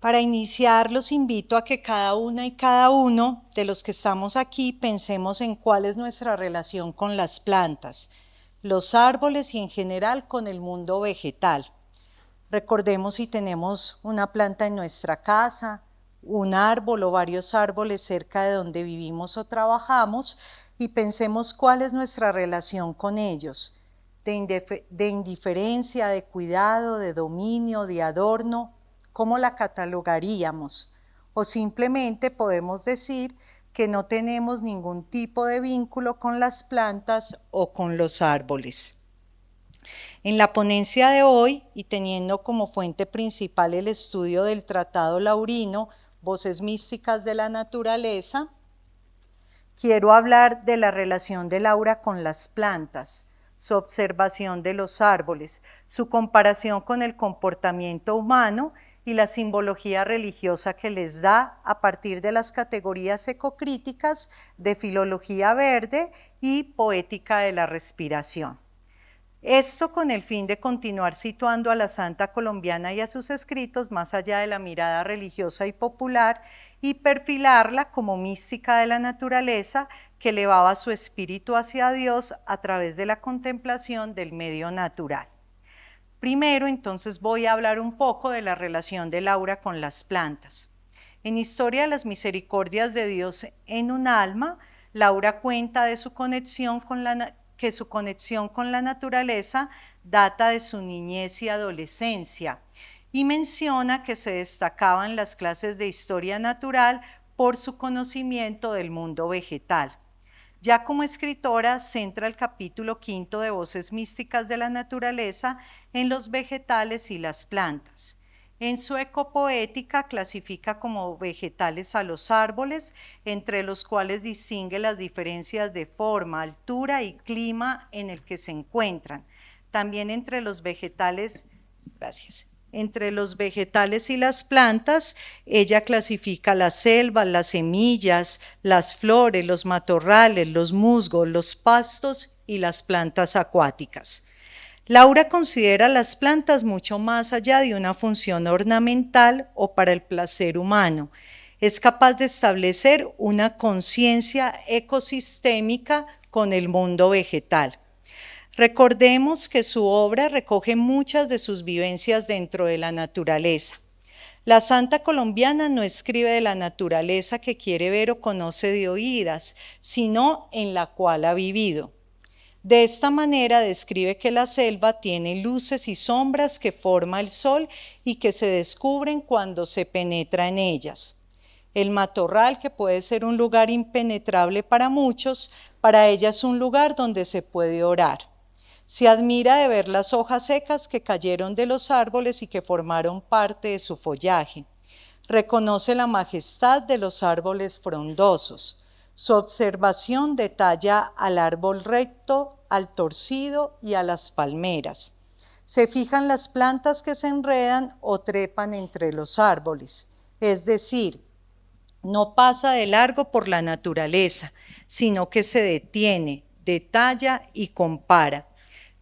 Para iniciar, los invito a que cada una y cada uno de los que estamos aquí pensemos en cuál es nuestra relación con las plantas, los árboles y en general con el mundo vegetal. Recordemos si tenemos una planta en nuestra casa, un árbol o varios árboles cerca de donde vivimos o trabajamos y pensemos cuál es nuestra relación con ellos, de indiferencia, de cuidado, de dominio, de adorno. ¿Cómo la catalogaríamos? O simplemente podemos decir que no tenemos ningún tipo de vínculo con las plantas o con los árboles. En la ponencia de hoy, y teniendo como fuente principal el estudio del Tratado Laurino, Voces Místicas de la Naturaleza, quiero hablar de la relación de Laura con las plantas, su observación de los árboles, su comparación con el comportamiento humano y la simbología religiosa que les da a partir de las categorías ecocríticas de filología verde y poética de la respiración. Esto con el fin de continuar situando a la santa colombiana y a sus escritos más allá de la mirada religiosa y popular y perfilarla como mística de la naturaleza que elevaba su espíritu hacia Dios a través de la contemplación del medio natural. Primero, entonces, voy a hablar un poco de la relación de Laura con las plantas. En Historia de las Misericordias de Dios en un alma, Laura cuenta de su conexión con la naturaleza data de su niñez y adolescencia y menciona que se destacaba en las clases de historia natural por su conocimiento del mundo vegetal. Ya como escritora, centra el capítulo 5 de Voces Místicas de la Naturaleza en los vegetales y las plantas. En su ecopoética clasifica como vegetales a los árboles, entre los cuales distingue las diferencias de forma, altura y clima en el que se encuentran. También entre los vegetales, entre los vegetales y las plantas, ella clasifica las selvas, las semillas, las flores, los matorrales, los musgos, los pastos y las plantas acuáticas. Laura considera las plantas mucho más allá de una función ornamental o para el placer humano. Es capaz de establecer una conciencia ecosistémica con el mundo vegetal. Recordemos que su obra recoge muchas de sus vivencias dentro de la naturaleza. La santa colombiana no escribe de la naturaleza que quiere ver o conoce de oídas, sino en la cual ha vivido. De esta manera describe que la selva tiene luces y sombras que forma el sol y que se descubren cuando se penetra en ellas. El matorral, que puede ser un lugar impenetrable para muchos, para ella es un lugar donde se puede orar. Se admira de ver las hojas secas que cayeron de los árboles y que formaron parte de su follaje. Reconoce la majestad de los árboles frondosos. Su observación detalla al árbol recto, al torcido y a las palmeras. Se fijan las plantas que se enredan o trepan entre los árboles, es decir, no pasa de largo por la naturaleza, sino que se detiene, detalla y compara.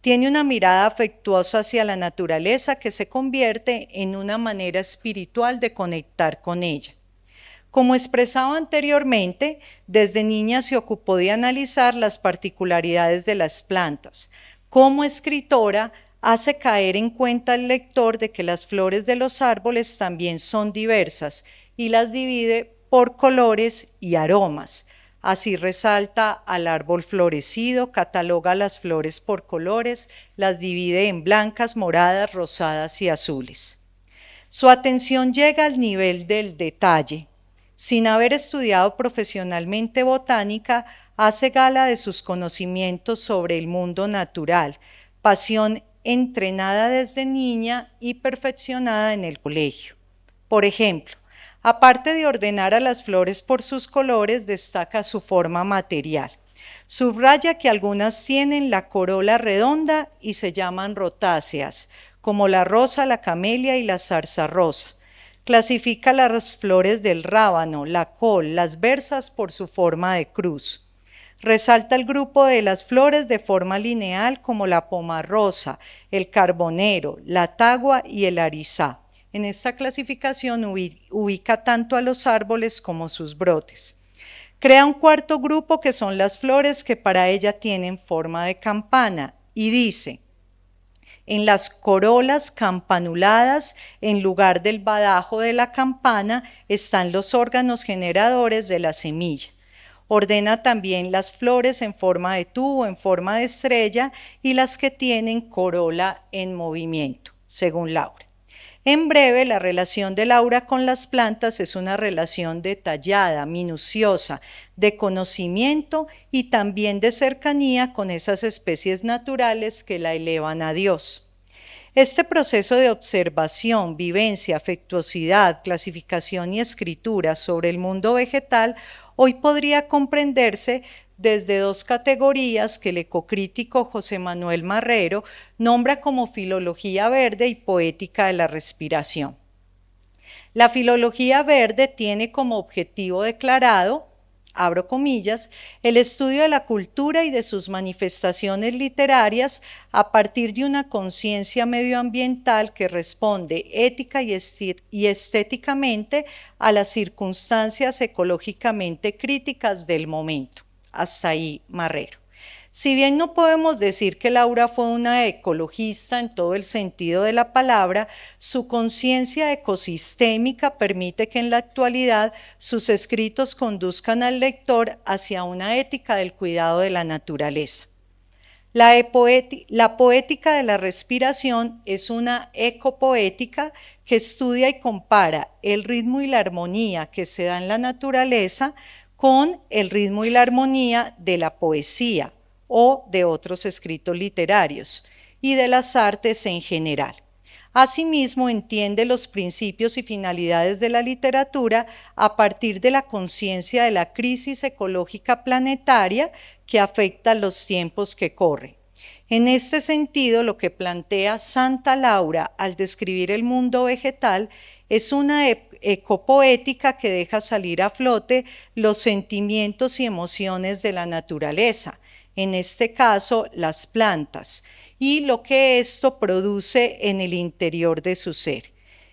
Tiene una mirada afectuosa hacia la naturaleza que se convierte en una manera espiritual de conectar con ella. Como expresaba anteriormente, desde niña se ocupó de analizar las particularidades de las plantas. Como escritora, hace caer en cuenta al lector de que las flores de los árboles también son diversas y las divide por colores y aromas. Así resalta al árbol florecido, cataloga las flores por colores, las divide en blancas, moradas, rosadas y azules. Su atención llega al nivel del detalle. Sin haber estudiado profesionalmente botánica, hace gala de sus conocimientos sobre el mundo natural, pasión entrenada desde niña y perfeccionada en el colegio. Por ejemplo, aparte de ordenar a las flores por sus colores, destaca su forma material. Subraya que algunas tienen la corola redonda y se llaman rotáceas, como la rosa, la camelia y la zarza rosa. Clasifica las flores del rábano, la col, las berzas por su forma de cruz. Resalta el grupo de las flores de forma lineal como la pomarrosa, el carbonero, la tagua y el arizá. En esta clasificación ubica tanto a los árboles como sus brotes. Crea un cuarto grupo que son las flores que para ella tienen forma de campana y dice: en las corolas campanuladas, en lugar del badajo de la campana, están los órganos generadores de la semilla. Ordena también las flores en forma de tubo, en forma de estrella, y las que tienen corola en movimiento, según Laura. En breve, la relación de Laura con las plantas es una relación detallada, minuciosa, de conocimiento y también de cercanía con esas especies naturales que la elevan a Dios. Este proceso de observación, vivencia, afectuosidad, clasificación y escritura sobre el mundo vegetal hoy podría comprenderse desde dos categorías que el ecocrítico José Manuel Marrero nombra como filología verde y poética de la respiración. La filología verde tiene como objetivo declarado, abro comillas, el estudio de la cultura y de sus manifestaciones literarias a partir de una conciencia medioambiental que responde ética y estéticamente a las circunstancias ecológicamente críticas del momento. Hasta ahí Marrero. Si bien no podemos decir que Laura fue una ecologista en todo el sentido de la palabra, su conciencia ecosistémica permite que en la actualidad sus escritos conduzcan al lector hacia una ética del cuidado de la naturaleza. La poética de la respiración es una ecopoética que estudia y compara el ritmo y la armonía que se da en la naturaleza con el ritmo y la armonía de la poesía o de otros escritos literarios y de las artes en general. Asimismo, entiende los principios y finalidades de la literatura a partir de la conciencia de la crisis ecológica planetaria que afecta los tiempos que corren. En este sentido, lo que plantea Santa Laura al describir el mundo vegetal es una ecopoética que deja salir a flote los sentimientos y emociones de la naturaleza, en este caso las plantas, y lo que esto produce en el interior de su ser,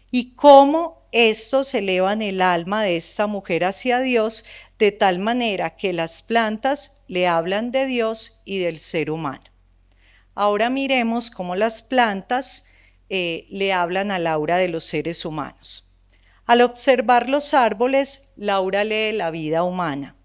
y cómo estos elevan el alma de esta mujer hacia Dios de tal manera que las plantas le hablan de Dios y del ser humano. Ahora miremos cómo las plantas le hablan a Laura de los seres humanos. Al observar los árboles, Laura lee la vida humana.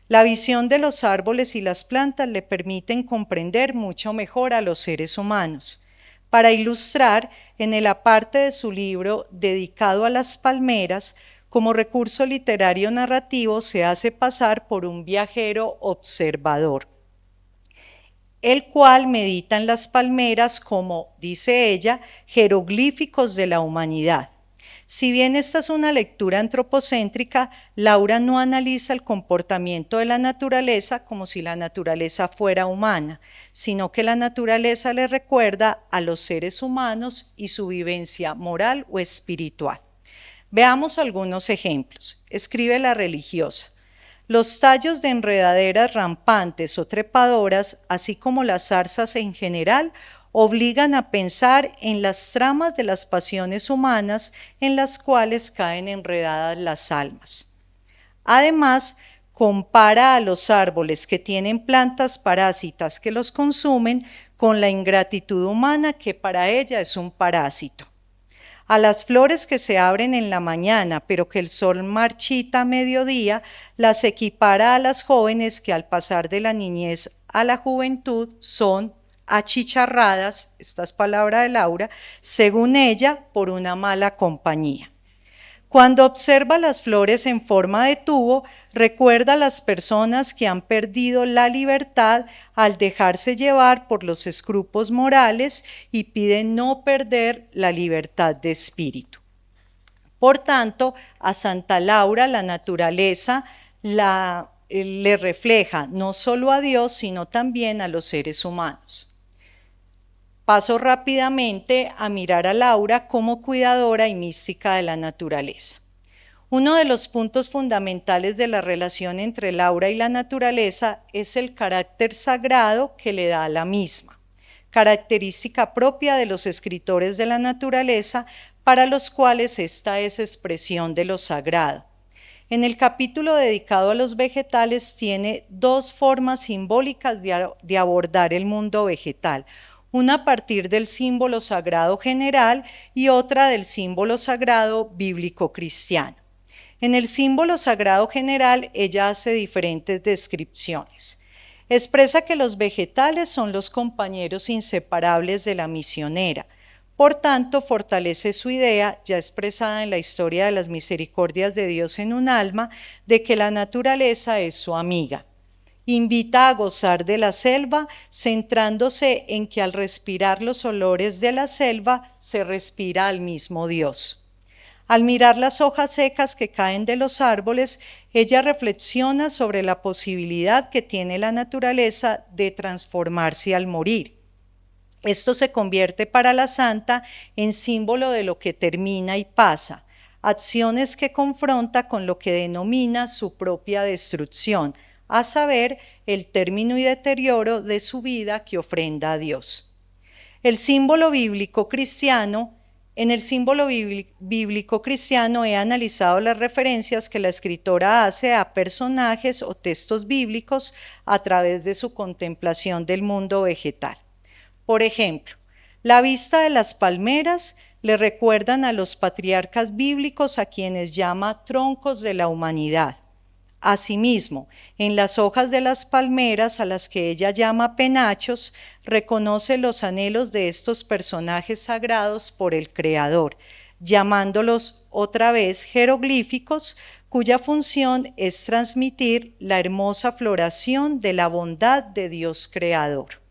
La visión de los árboles y las plantas le permiten comprender mucho mejor a los seres humanos. Para ilustrar, en el aparte de su libro dedicado a las palmeras, como recurso literario narrativo se hace pasar por un viajero observador, el cual medita en las palmeras como, dice ella, jeroglíficos de la humanidad. Si bien esta es una lectura antropocéntrica, Laura no analiza el comportamiento de la naturaleza como si la naturaleza fuera humana, sino que la naturaleza le recuerda a los seres humanos y su vivencia moral o espiritual. Veamos algunos ejemplos. Escribe la religiosa. Los tallos de enredaderas rampantes o trepadoras, así como las zarzas en general, obligan a pensar en las tramas de las pasiones humanas en las cuales caen enredadas las almas. Además, compara a los árboles que tienen plantas parásitas que los consumen con la ingratitud humana que para ella es un parásito. A las flores que se abren en la mañana, pero que el sol marchita a mediodía, las equipara a las jóvenes que al pasar de la niñez a la juventud son achicharradas, esta es palabra de Laura, según ella, por una mala compañía. Cuando observa las flores en forma de tubo, recuerda a las personas que han perdido la libertad al dejarse llevar por los escrúpulos morales y pide no perder la libertad de espíritu. Por tanto, a Santa Laura la naturaleza le refleja no solo a Dios, sino también a los seres humanos. Paso rápidamente a mirar a Laura como cuidadora y mística de la naturaleza. Uno de los puntos fundamentales de la relación entre Laura y la naturaleza es el carácter sagrado que le da a la misma, característica propia de los escritores de la naturaleza para los cuales esta es expresión de lo sagrado. En el capítulo dedicado a los vegetales tiene dos formas simbólicas de abordar el mundo vegetal, una a partir del símbolo sagrado general y otra del símbolo sagrado bíblico cristiano. En el símbolo sagrado general ella hace diferentes descripciones. Expresa que los vegetales son los compañeros inseparables de la misionera. Por tanto, fortalece su idea, ya expresada en la historia de las misericordias de Dios en un alma, de que la naturaleza es su amiga. Invita a gozar de la selva, centrándose en que al respirar los olores de la selva se respira al mismo Dios. Al mirar las hojas secas que caen de los árboles, ella reflexiona sobre la posibilidad que tiene la naturaleza de transformarse al morir. Esto se convierte para la santa en símbolo de lo que termina y pasa, acciones que confronta con lo que denomina su propia destrucción, a saber, el término y deterioro de su vida que ofrenda a Dios. El símbolo bíblico cristiano. En el símbolo bíblico cristiano he analizado las referencias que la escritora hace a personajes o textos bíblicos a través de su contemplación del mundo vegetal. Por ejemplo, la vista de las palmeras le recuerdan a los patriarcas bíblicos a quienes llama troncos de la humanidad. Asimismo, en las hojas de las palmeras, a las que ella llama penachos, reconoce los anhelos de estos personajes sagrados por el Creador, llamándolos otra vez jeroglíficos, cuya función es transmitir la hermosa floración de la bondad de Dios Creador.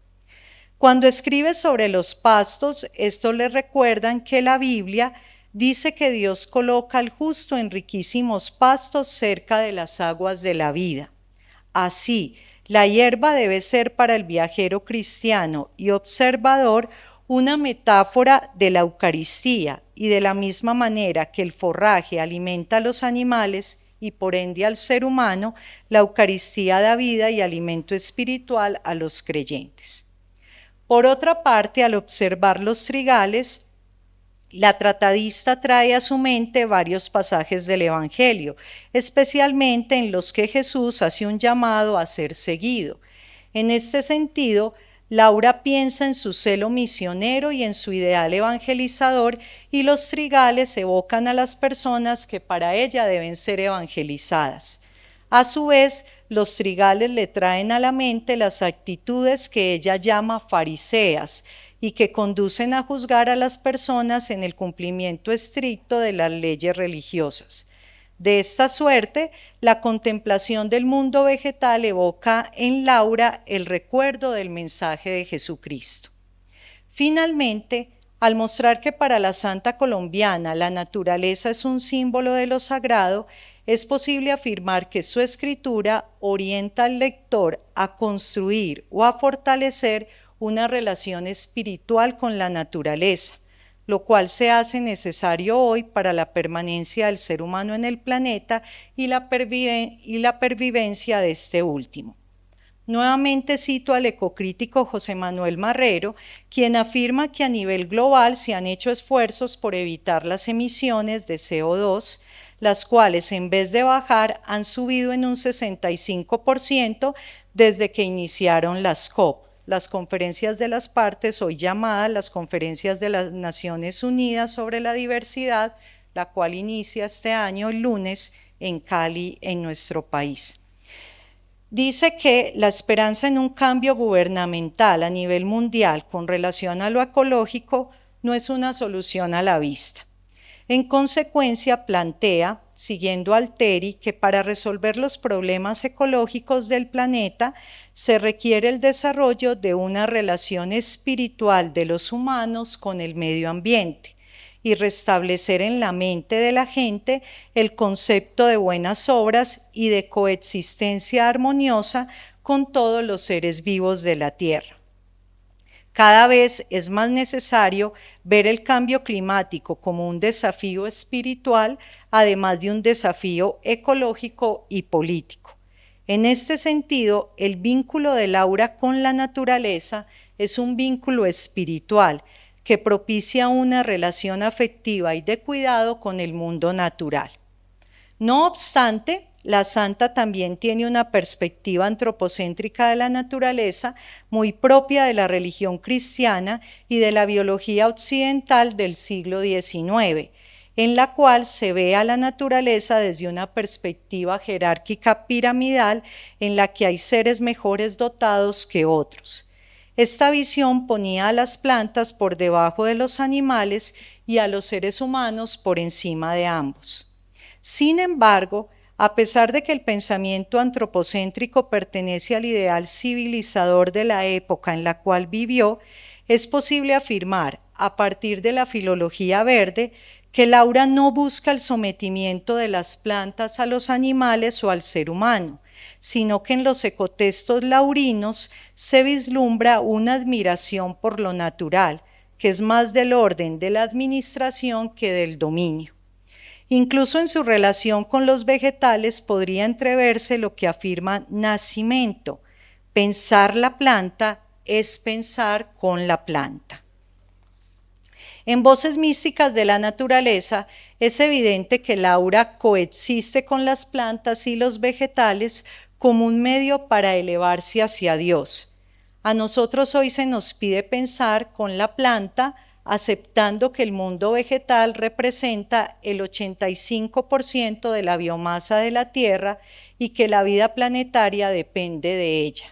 Cuando escribe sobre los pastos, estos le recuerdan que la Biblia dice que Dios coloca al justo en riquísimos pastos cerca de las aguas de la vida. Así, la hierba debe ser para el viajero cristiano y observador una metáfora de la Eucaristía, y de la misma manera que el forraje alimenta a los animales y por ende al ser humano, la Eucaristía da vida y alimento espiritual a los creyentes. Por otra parte, al observar los trigales, la tratadista trae a su mente varios pasajes del Evangelio, especialmente en los que Jesús hace un llamado a ser seguido. En este sentido, Laura piensa en su celo misionero y en su ideal evangelizador, y los trigales evocan a las personas que para ella deben ser evangelizadas. A su vez, los trigales le traen a la mente las actitudes que ella llama fariseas y que conducen a juzgar a las personas en el cumplimiento estricto de las leyes religiosas. De esta suerte, la contemplación del mundo vegetal evoca en Laura el recuerdo del mensaje de Jesucristo. Finalmente, al mostrar que para la santa colombiana la naturaleza es un símbolo de lo sagrado, es posible afirmar que su escritura orienta al lector a construir o a fortalecer una relación espiritual con la naturaleza, lo cual se hace necesario hoy para la permanencia del ser humano en el planeta y la pervivencia de este último. Nuevamente cito al ecocrítico José Manuel Marrero, quien afirma que a nivel global se han hecho esfuerzos por evitar las emisiones de CO2, las cuales en vez de bajar han subido en un 65% desde que iniciaron las COP, las conferencias de las partes, hoy llamadas las conferencias de las Naciones Unidas sobre la diversidad, la cual inicia este año el lunes en Cali, en nuestro país. Dice que la esperanza en un cambio gubernamental a nivel mundial con relación a lo ecológico no es una solución a la vista. En consecuencia, plantea, siguiendo a Alteri, que para resolver los problemas ecológicos del planeta se requiere el desarrollo de una relación espiritual de los humanos con el medio ambiente y restablecer en la mente de la gente el concepto de buenas obras y de coexistencia armoniosa con todos los seres vivos de la Tierra. Cada vez es más necesario ver el cambio climático como un desafío espiritual, además de un desafío ecológico y político. En este sentido, el vínculo de Laura con la naturaleza es un vínculo espiritual que propicia una relación afectiva y de cuidado con el mundo natural. No obstante, la santa también tiene una perspectiva antropocéntrica de la naturaleza muy propia de la religión cristiana y de la biología occidental del siglo XIX, en la cual se ve a la naturaleza desde una perspectiva jerárquica piramidal en la que hay seres mejores dotados que otros. Esta visión ponía a las plantas por debajo de los animales y a los seres humanos por encima de ambos. Sin embargo, a pesar de que el pensamiento antropocéntrico pertenece al ideal civilizador de la época en la cual vivió, es posible afirmar, a partir de la filología verde, que Laura no busca el sometimiento de las plantas a los animales o al ser humano, sino que en los ecotextos laurinos se vislumbra una admiración por lo natural, que es más del orden de la administración que del dominio. Incluso en su relación con los vegetales podría entreverse lo que afirma Nascimento: pensar la planta es pensar con la planta. En Voces místicas de la naturaleza es evidente que Laura coexiste con las plantas y los vegetales como un medio para elevarse hacia Dios. A nosotros hoy se nos pide pensar con la planta, aceptando que el mundo vegetal representa el 85% de la biomasa de la Tierra y que la vida planetaria depende de ella.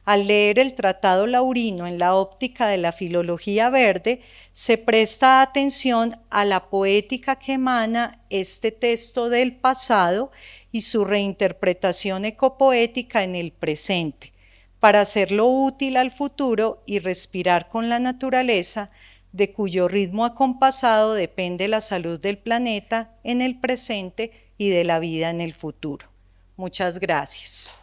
Al leer el Tratado Laurino en la óptica de la filología verde, se presta atención a la poética que emana este texto del pasado y su reinterpretación ecopoética en el presente, para hacerlo útil al futuro y respirar con la naturaleza, de cuyo ritmo acompasado depende la salud del planeta en el presente y de la vida en el futuro. Muchas gracias.